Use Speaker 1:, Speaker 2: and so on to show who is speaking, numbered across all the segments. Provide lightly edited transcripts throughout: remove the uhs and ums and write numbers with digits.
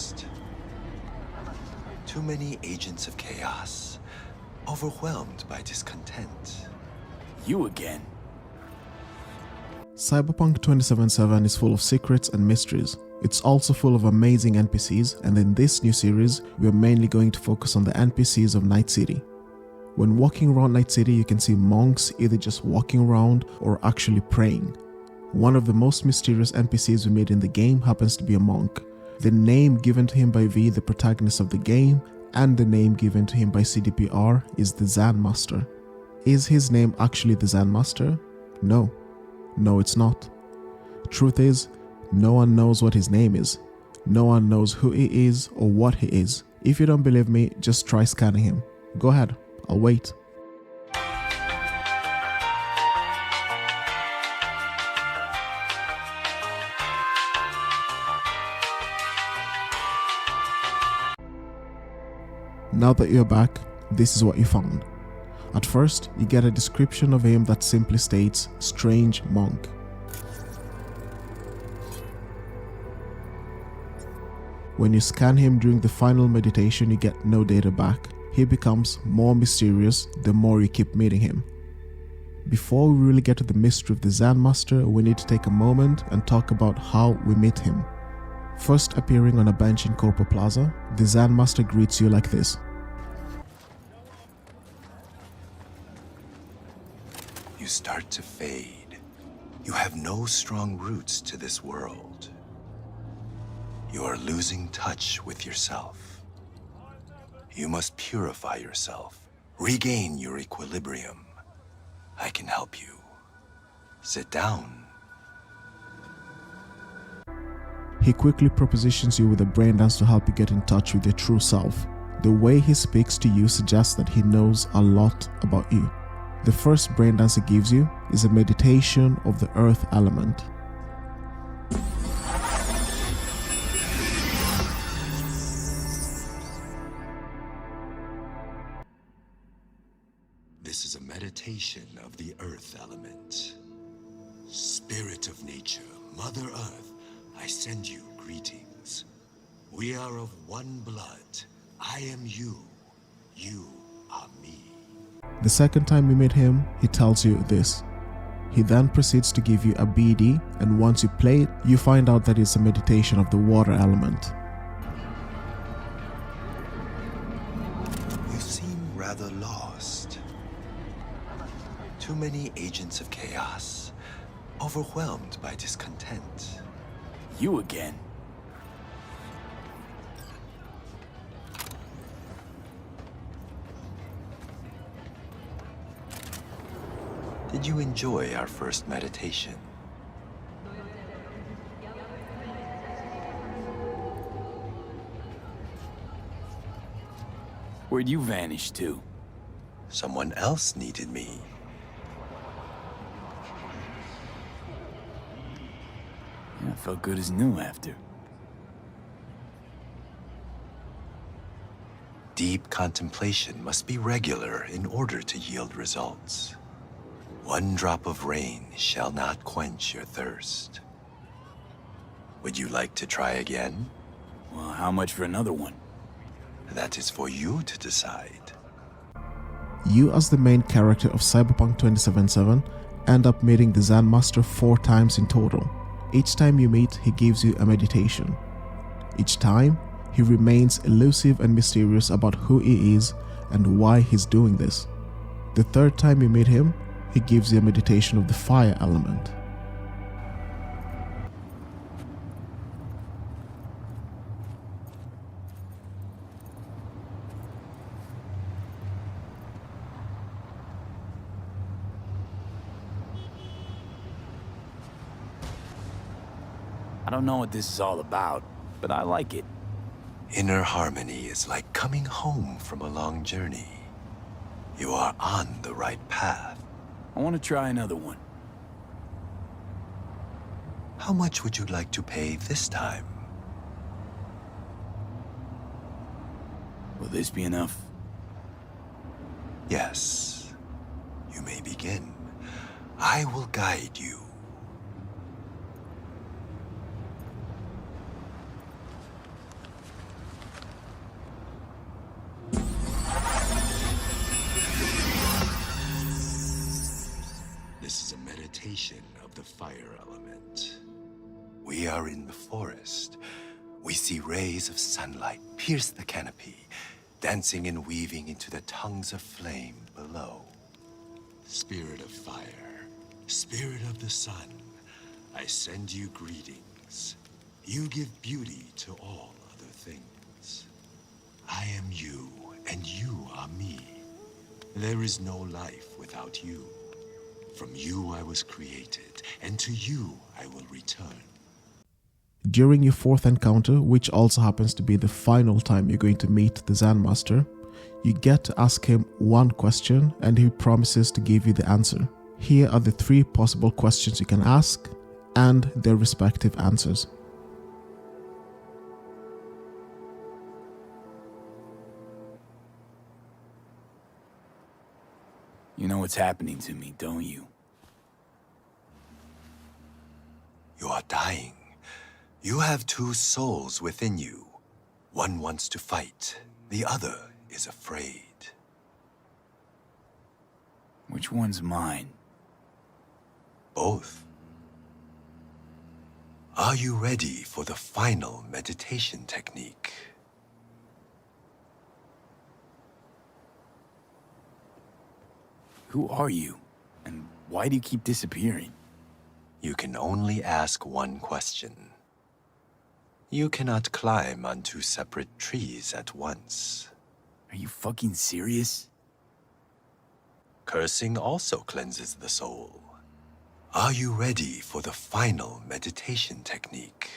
Speaker 1: lost. Too many agents of chaos, overwhelmed by discontent.
Speaker 2: You again.
Speaker 3: Cyberpunk 2077 is full of secrets and mysteries. It's also full of amazing NPCs, and in this new series, we are mainly going to focus on the NPCs of Night City. When walking around Night City, you can see monks either just walking around or actually praying. One of the most mysterious NPCs we made in the game happens to be a monk. The name given to him by V, the protagonist of the game, and the name given to him by CDPR is the Zen Master. Is his name actually the Zen Master? No. No, it's not. Truth is, no one knows what his name is. No one knows who he is or what he is. If you don't believe me, just try scanning him. Go ahead, I'll wait. Now that you're back, this is what you found. At first, you get a description of him that simply states, strange monk. When you scan him during the final meditation, you get no data back. He becomes more mysterious the more you keep meeting him. Before we really get to the mystery of the Zen Master, we need to take a moment and talk about how we meet him. First appearing on a bench in Corpo Plaza, the Zen Master greets you like this.
Speaker 1: You start to fade. You have no strong roots to this world. You are losing touch with yourself. You must purify yourself, regain your equilibrium. I can help you. Sit down.
Speaker 3: He quickly propositions you with a brain dance to help you get in touch with your true self. The way he speaks to you suggests that he knows a lot about you. The first brain dance he gives you is a meditation of the earth element.
Speaker 1: This is a meditation of the earth element. Spirit of nature, Mother Earth, I send you greetings. We are of one blood. I am you. You are me.
Speaker 3: The second time you meet him, he tells you this. He then proceeds to give you a BD, and once you play it, you find out that it's a meditation of the water element.
Speaker 1: You seem rather lost. Too many agents of chaos, overwhelmed by discontent.
Speaker 2: You again.
Speaker 1: Did you enjoy our first meditation?
Speaker 2: Where'd you vanish to?
Speaker 1: Someone else needed me.
Speaker 2: Yeah, I felt good as new after.
Speaker 1: Deep contemplation must be regular in order to yield results. One drop of rain shall not quench your thirst. Would you like to try again?
Speaker 2: Well, how much for another one?
Speaker 1: That is for you to decide.
Speaker 3: You, as the main character of Cyberpunk 2077, end up meeting the Zen Master 4 times in total. Each time you meet, he gives you a meditation. Each time, he remains elusive and mysterious about who he is and why he's doing this. The third time you meet him, he gives you a meditation of the fire element.
Speaker 2: I don't know what this is all about, but I like it.
Speaker 1: Inner harmony is like coming home from a long journey. You are on the right path.
Speaker 2: I want to try another one.
Speaker 1: How much would you like to pay this time?
Speaker 2: Will this be enough?
Speaker 1: Yes. You may begin. I will guide you. fire element. We are in the forest. We see rays of sunlight pierce the canopy, dancing and weaving into the tongues of flame below. Spirit of fire, spirit of the sun, I send you greetings. You give beauty to all other things. I am you, and you are me. There is no life without you. From you I was created, and to you I will return.
Speaker 3: During your fourth encounter, which also happens to be the final time you're going to meet the Zen Master, you get to ask him one question and he promises to give you the answer. Here are the 3 possible questions you can ask and their respective answers.
Speaker 2: You know what's happening to me, don't you?
Speaker 1: You are dying. You have 2 souls within you. One wants to fight, the other is afraid.
Speaker 2: Which one's mine?
Speaker 1: Both. Are you ready for the final meditation technique?
Speaker 2: Who are you? And why do you keep disappearing?
Speaker 1: You can only ask one question. You cannot climb on 2 separate trees at once.
Speaker 2: Are you fucking serious?
Speaker 1: Cursing also cleanses the soul. Are you ready for the final meditation technique?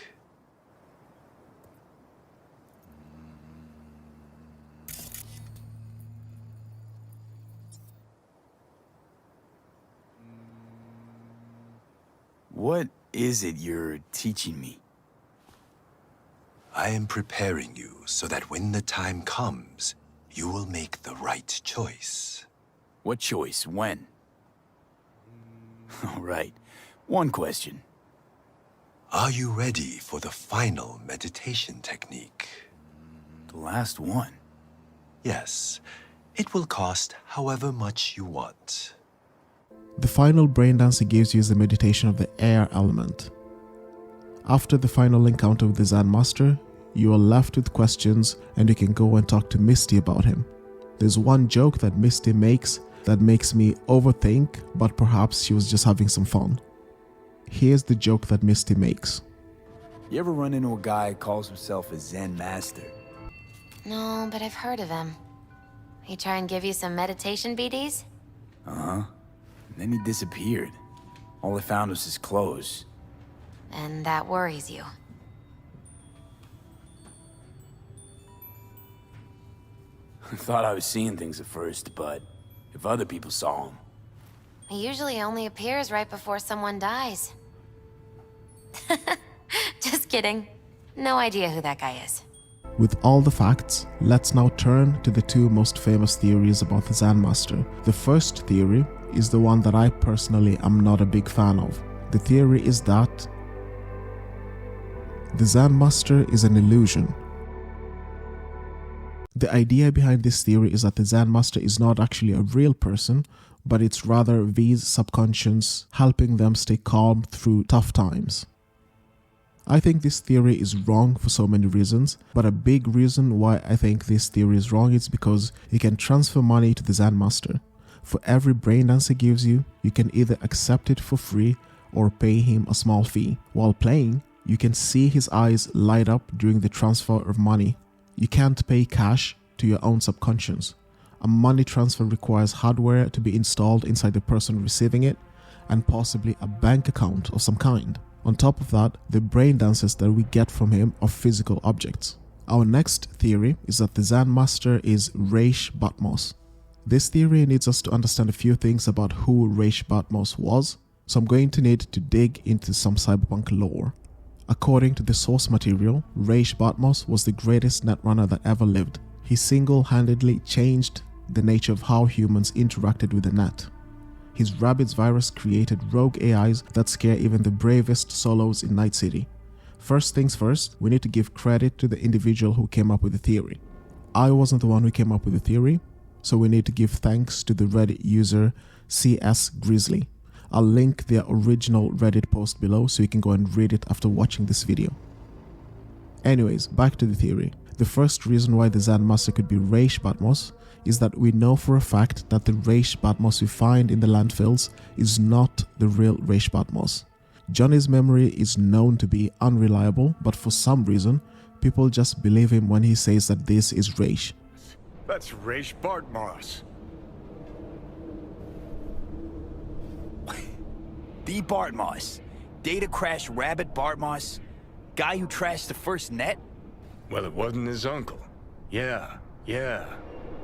Speaker 2: What is it you're teaching me?
Speaker 1: I am preparing you so that when the time comes, you will make the right choice.
Speaker 2: What choice? When? All right. One question.
Speaker 1: Are you ready for the final meditation technique?
Speaker 2: The last one.
Speaker 1: Yes. It will cost however much you want.
Speaker 3: The final brain dance he gives you is the meditation of the air element. After the final encounter with the Zen Master, you are left with questions and you can go and talk to Misty about him. There's one joke that Misty makes that makes me overthink, but perhaps she was just having some fun. Here's the joke that Misty makes.
Speaker 2: You ever run into a guy who calls himself a Zen Master?
Speaker 4: No, but I've heard of him. He try and give you some meditation BDs?
Speaker 2: Uh-huh. And then he disappeared. All I found was his clothes.
Speaker 4: And that worries you.
Speaker 2: I thought I was seeing things at first, but if other people saw him...
Speaker 4: He usually only appears right before someone dies. Just kidding. No idea who that guy is.
Speaker 3: With all the facts, let's now turn to the 2 most famous theories about the Zen Master. The first theory is the one that I personally am not a big fan of. The theory is that the Zen Master is an illusion. The idea behind this theory is that the Zen Master is not actually a real person, but it's rather V's subconscious helping them stay calm through tough times. I think this theory is wrong for so many reasons, but a big reason why I think this theory is wrong is because you can transfer money to the Zen Master. For every brain dance he gives you, you can either accept it for free or pay him a small fee. While playing, you can see his eyes light up during the transfer of money. You can't pay cash to your own subconscious. A money transfer requires hardware to be installed inside the person receiving it, and possibly a bank account of some kind. On top of that, the brain dances that we get from him are physical objects. Our next theory is that the Zen Master is Rache Bartmoss. This theory needs us to understand a few things about who Rache Bartmoss was, so I'm going to need to dig into some Cyberpunk lore. According to the source material, Rache Bartmoss was the greatest netrunner that ever lived. He single-handedly changed the nature of how humans interacted with the net. His Rabbids virus created rogue AIs that scare even the bravest solos in Night City. First things first, we need to give credit to the individual who came up with the theory. I wasn't the one who came up with the theory, so we need to give thanks to the Reddit user CS Grizzly. I'll link their original Reddit post below so you can go and read it after watching this video. Anyways, back to the theory. The first reason why the Zen Master could be Rache Bartmoss is that we know for a fact that the Rache Bartmoss we find in the landfills is not the real Rache Bartmoss. Johnny's memory is known to be unreliable, but for some reason, people just believe him when he says that this is Rache.
Speaker 5: That's Rache Bartmoss.
Speaker 2: The Bartmoss. Data crash rabbit Bartmoss? Guy who trashed the first net?
Speaker 5: Well, it wasn't his uncle. Yeah,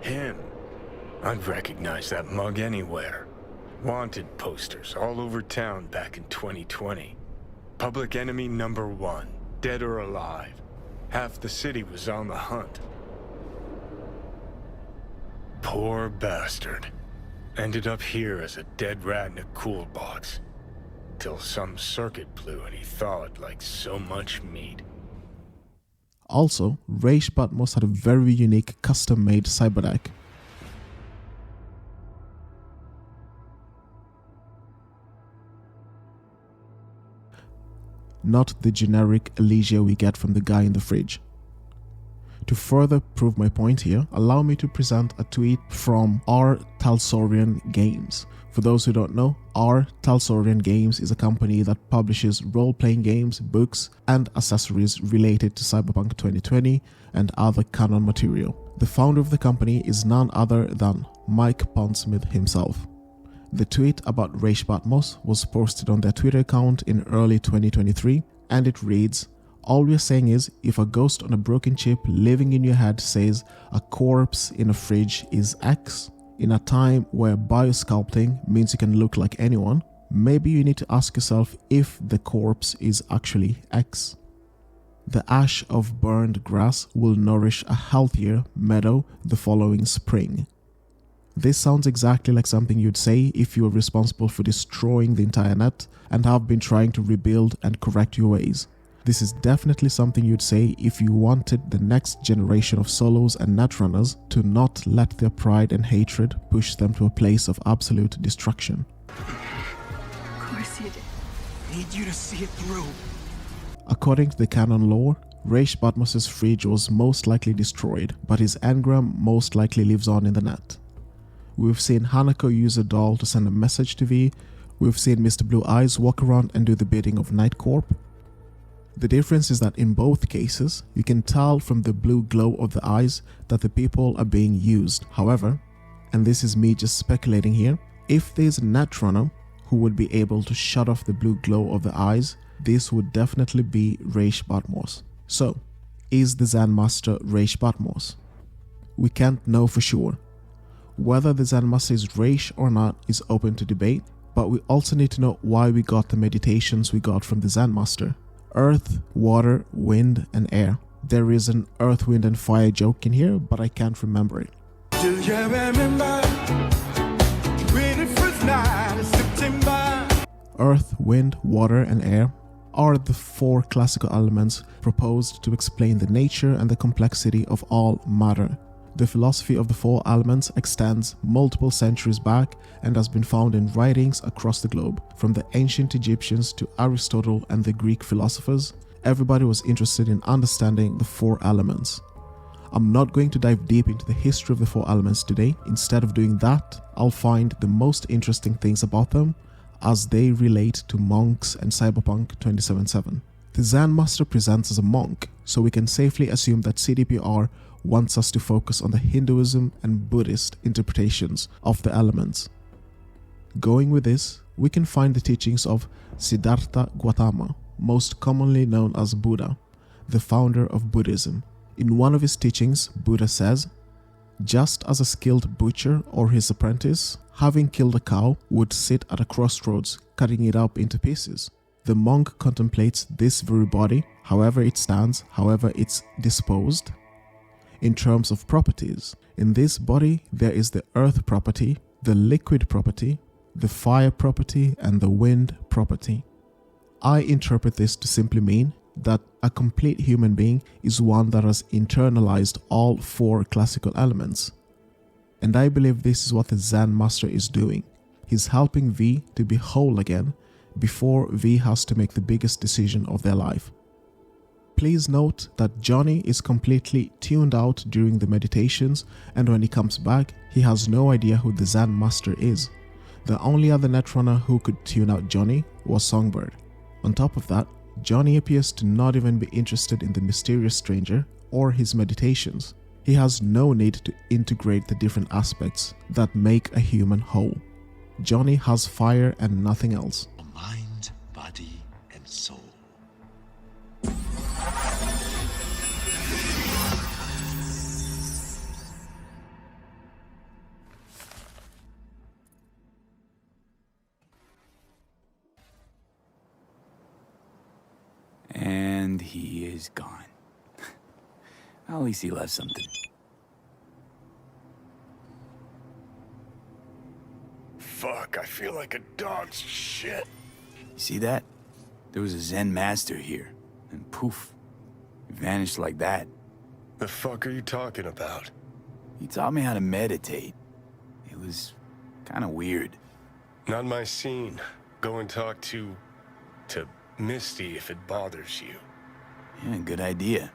Speaker 5: him. I'd recognize that mug anywhere. Wanted posters all over town back in 2020. Public enemy #1, dead or alive. Half the city was on the hunt. Poor bastard. Ended up here as a dead rat in a cool box. Till some circuit blew and he thawed like so much meat.
Speaker 3: Also, Rache Bartmoss had a very unique custom-made cyberdeck. Not the generic Elysia we get from the guy in the fridge. To further prove my point here, allow me to present a tweet from R. Talsorian Games. For those who don't know, R. Talsorian Games is a company that publishes role-playing games, books, and accessories related to Cyberpunk 2020 and other canon material. The founder of the company is none other than Mike Pondsmith himself. The tweet about Rache Bartmoss was posted on their Twitter account in early 2023, and it reads, "All we're saying is, if a ghost on a broken chip living in your head says a corpse in a fridge is X, in a time where biosculpting means you can look like anyone, maybe you need to ask yourself if the corpse is actually X. The ash of burned grass will nourish a healthier meadow the following spring." This sounds exactly like something you'd say if you were responsible for destroying the entire net and have been trying to rebuild and correct your ways. This is definitely something you'd say if you wanted the next generation of solos and netrunners to not let their pride and hatred push them to a place of absolute destruction.
Speaker 6: Of course you did.
Speaker 7: Need you to see it through.
Speaker 3: According to the canon lore, Rache Bartmoss's fridge was most likely destroyed, but his engram most likely lives on in the net. We've seen Hanako use a doll to send a message to V. We've seen Mr. Blue Eyes walk around and do the bidding of Night Corp. The difference is that in both cases, you can tell from the blue glow of the eyes that the people are being used. However, and this is me just speculating here, if there's a netrunner who would be able to shut off the blue glow of the eyes, this would definitely be Rache Bartmoss. So, is the Zen Master Rache Bartmoss? We can't know for sure. Whether the Zen Master is Rache or not is open to debate, but we also need to know why we got the meditations we got from the Zen Master. Earth, water, wind, and air. There is an earth, wind, and fire joke in here, but I can't remember it.
Speaker 7: Do you remember when it first night of September?
Speaker 3: Earth, wind, water, and air are the four classical elements proposed to explain the nature and the complexity of all matter. The philosophy of the four elements extends multiple centuries back and has been found in writings across the globe. From the ancient Egyptians to Aristotle and the Greek philosophers, everybody was interested in understanding the four elements. I'm not going to dive deep into the history of the four elements today. Instead of doing that, I'll find the most interesting things about them as they relate to monks and Cyberpunk 2077. The Zen Master presents as a monk, so we can safely assume that CDPR wants us to focus on the Hinduism and Buddhist interpretations of the elements. Going with this, we can find the teachings of Siddhartha Gautama, most commonly known as Buddha, the founder of Buddhism. In one of his teachings, Buddha says, "Just as a skilled butcher or his apprentice, having killed a cow, would sit at a crossroads, cutting it up into pieces, the monk contemplates this very body, however it stands, however it's disposed, in terms of properties. In this body, there is the earth property, the liquid property, the fire property, and the wind property." I interpret this to simply mean that a complete human being is one that has internalized all four classical elements. And I believe this is what the Zen Master is doing. He's helping V to be whole again before V has to make the biggest decision of their life. Please note that Johnny is completely tuned out during the meditations, and when he comes back, he has no idea who the Zen Master is. The only other Netrunner who could tune out Johnny was Songbird. On top of that, Johnny appears to not even be interested in the mysterious stranger or his meditations. He has no need to integrate the different aspects that make a human whole. Johnny has fire and nothing else.
Speaker 1: Mind, body, and soul.
Speaker 2: And he is gone. At least he left something.
Speaker 5: Fuck, I feel like a dog's shit.
Speaker 2: You see that? There was a Zen Master here, and poof, he vanished like that.
Speaker 5: The fuck are you talking about?
Speaker 2: He taught me how to meditate. It was kind of weird.
Speaker 5: Not my scene. Go and talk to Misty if it bothers you.
Speaker 2: Yeah, good idea.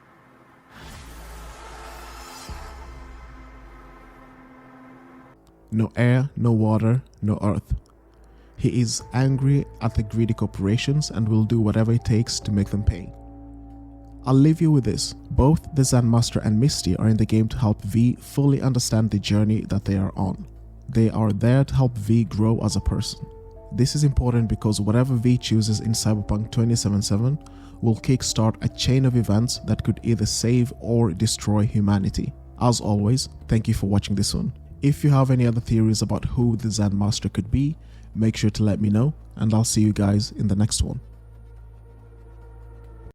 Speaker 3: No air, no water, no earth. He is angry at the greedy corporations and will do whatever it takes to make them pay. I'll leave you with this. Both the Zen Master and Misty are in the game to help V fully understand the journey that they are on. They are there to help V grow as a person. This is important because whatever V chooses in Cyberpunk 2077 will kickstart a chain of events that could either save or destroy humanity. As always, thank you for watching this one. If you have any other theories about who the Zen Master could be, make sure to let me know, and I'll see you guys in the next one.